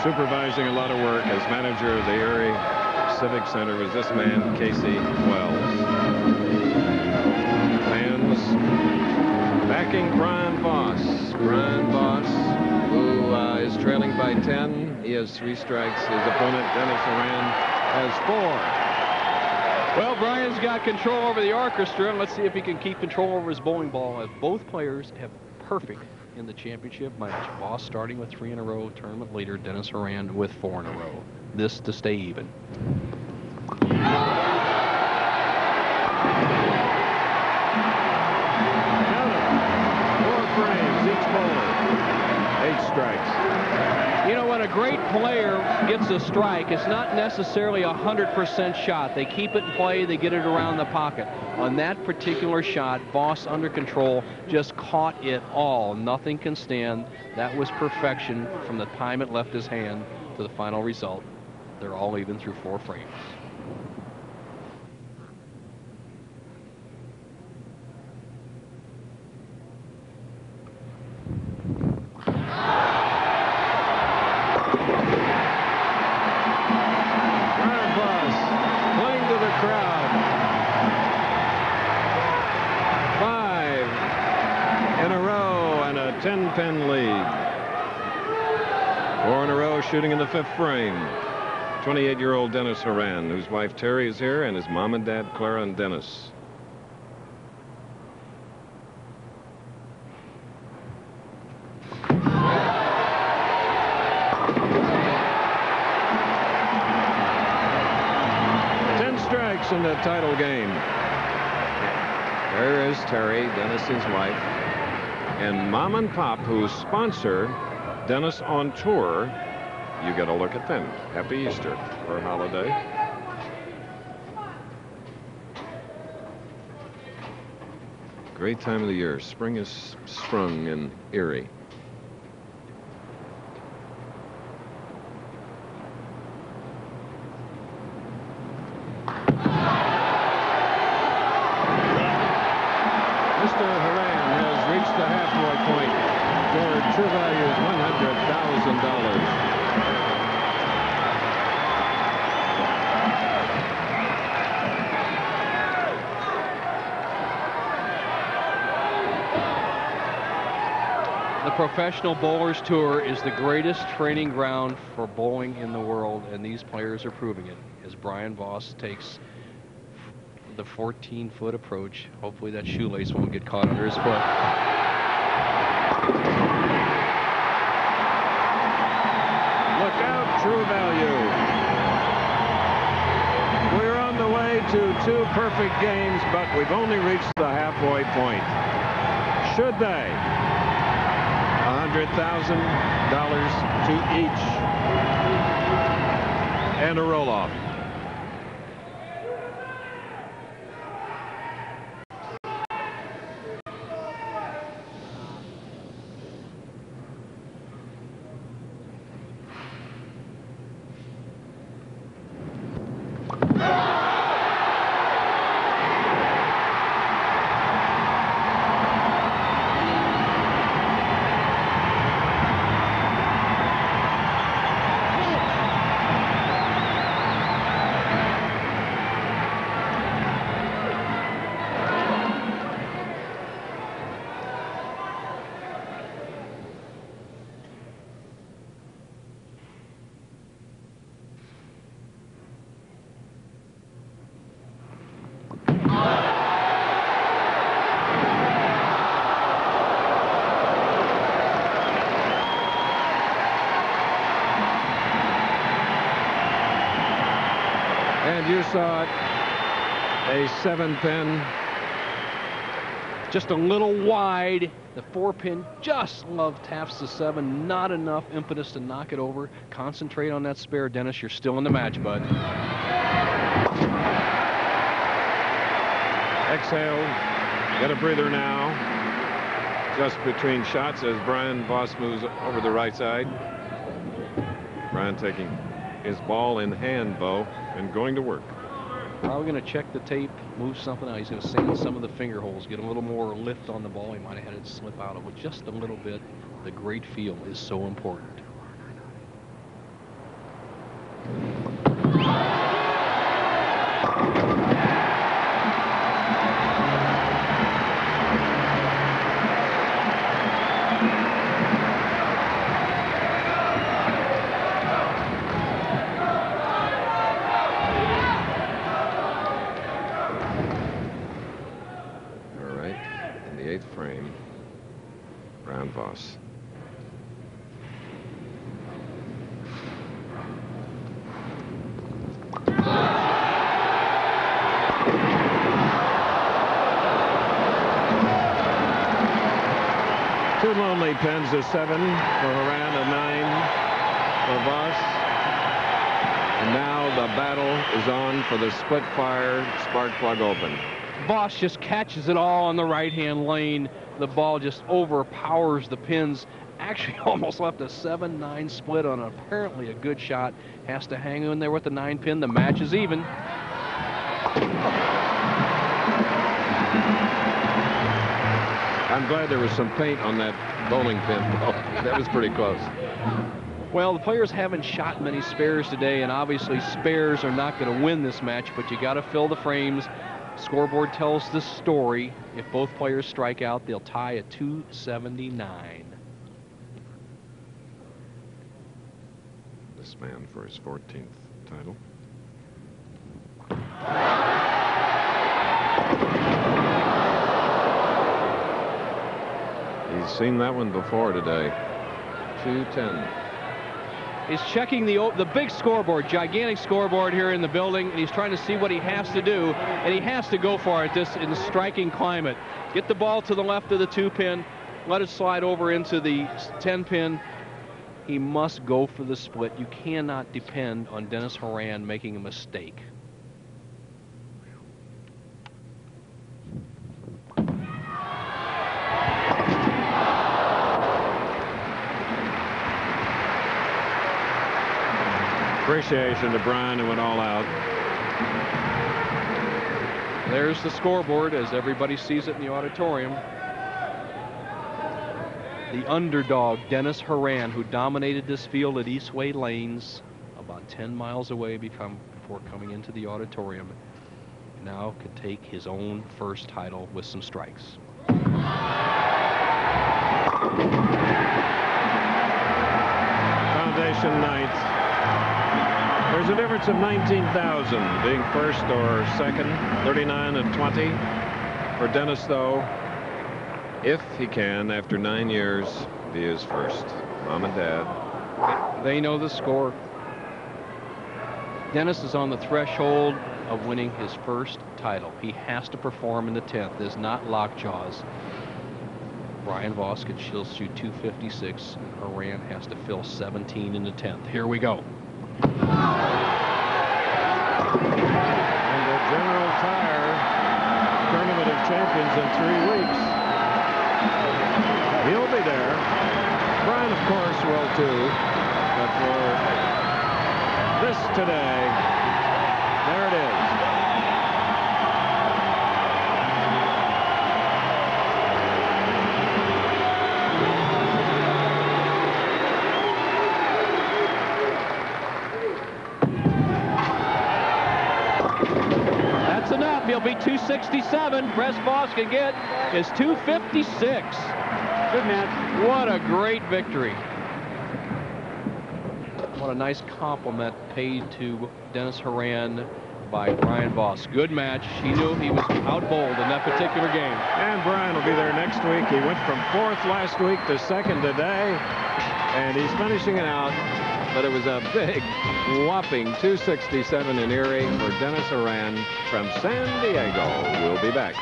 Supervising a lot of work as manager of the Erie Civic Center was this man, Casey Wells. Fans backing Brian Voss. Brian Voss, who is trailing by 10. He has 3 strikes. His opponent, Dennis Horan, has 4. Well, Brian's got control over the orchestra, and let's see if he can keep control over his bowling ball, as both players have perfect in the championship match. Voss starting with 3 in a row, tournament leader Dennis Horan with 4 in a row. This to stay even. 4 frames each bowler. 8 strikes. You know, when a great player gets a strike, it's not necessarily a 100% shot. They keep it in play, they get it around the pocket. On that particular shot, Voss under control just caught it all. Nothing can stand. That was perfection from the time it left his hand to the final result. They're all even through 4 frames. In a row and a 10-pin lead. 4 in a row, shooting in the 5th frame. 28-year-old Dennis Horan, whose wife Terry is here, and his mom and dad, Clara and Dennis. In the title game. There is Terry, Dennis's wife, and Mom and Pop, who sponsor Dennis on tour. You get a look at them. Happy Easter or holiday. Great time of the year. Spring is sprung in Erie. Mr. Horan has reached the halfway point toward true value's $100,000. The Professional Bowlers Tour is the greatest training ground for bowling in the world, and these players are proving it as Brian Voss takes the 14-foot approach. Hopefully that shoelace won't get caught under his foot. Look out, True Value. We're on the way to 2 perfect games, but we've only reached the halfway point. Should they? $100,000 to each. And a roll-off. And you saw it, a 7-pin. Just a little wide. The 4-pin just taps the 7. Not enough impetus to knock it over. Concentrate on that spare, Dennis. You're still in the match, bud. Exhale. Get a breather now. Just between shots as Brian Voss moves over the right side. Brian taking his ball in hand, Bo, and going to work. Probably going to check the tape, move something out. He's going to sand some of the finger holes, get a little more lift on the ball. He might have had it slip out of it just a little bit. The great feel is so important. Tally pins a 7 for Horan, a 9 for Voss. And now the battle is on for the Splitfire Sparkplug Open. Voss just catches it all on the right-hand lane. The ball just overpowers the pins. Actually almost left a 7-9 split on apparently a good shot. Has to hang in there with the 9 pin. The match is even. I'm glad there was some paint on that bowling pin. Oh, that was pretty close. Well, the players haven't shot many spares today, and obviously spares are not going to win this match, but you got to fill the frames. Scoreboard tells the story. If both players strike out, they'll tie at 279. This man for his 14th title. He's seen that one before today. 210. He's checking the big scoreboard, gigantic scoreboard here in the building, and he's trying to see what he has to do, and he has to go for it in this striking climate. Get the ball to the left of the 2 pin, let it slide over into the 10 pin. He must go for the split. You cannot depend on Dennis Horan making a mistake. Appreciation to Brian, who went all out. There's the scoreboard as everybody sees it in the auditorium. The underdog, Dennis Horan, who dominated this field at Eastway Lanes about 10 miles away before coming into the auditorium, now could take his own first title with some strikes. Foundation ninth. There's a difference of 19,000 being first or second. 39 and 20 for Dennis, though, if he can, after 9 years, be his first. Mom and Dad. They know the score. Dennis is on the threshold of winning his first title. He has to perform in the 10th. There's not lockjaws. Brian Voss could still shoot 256. Horan has to fill 17 in the 10th. Here we go. And the General Tire Tournament of Champions in 3 weeks. He'll be there. Brian, of course, will too. But for this today, there it is. That's enough. He'll be 267. Press Voss can get is 256. Good match. What a great victory. What a nice compliment paid to Dennis Horan by Brian Voss. Good match. He knew he was outbowled in that particular game. And Brian will be there next week. He went from 4th last week to 2nd today. And he's finishing it out. But it was a big, whopping 267 in Erie for Dennis Horan from San Diego. We'll be back.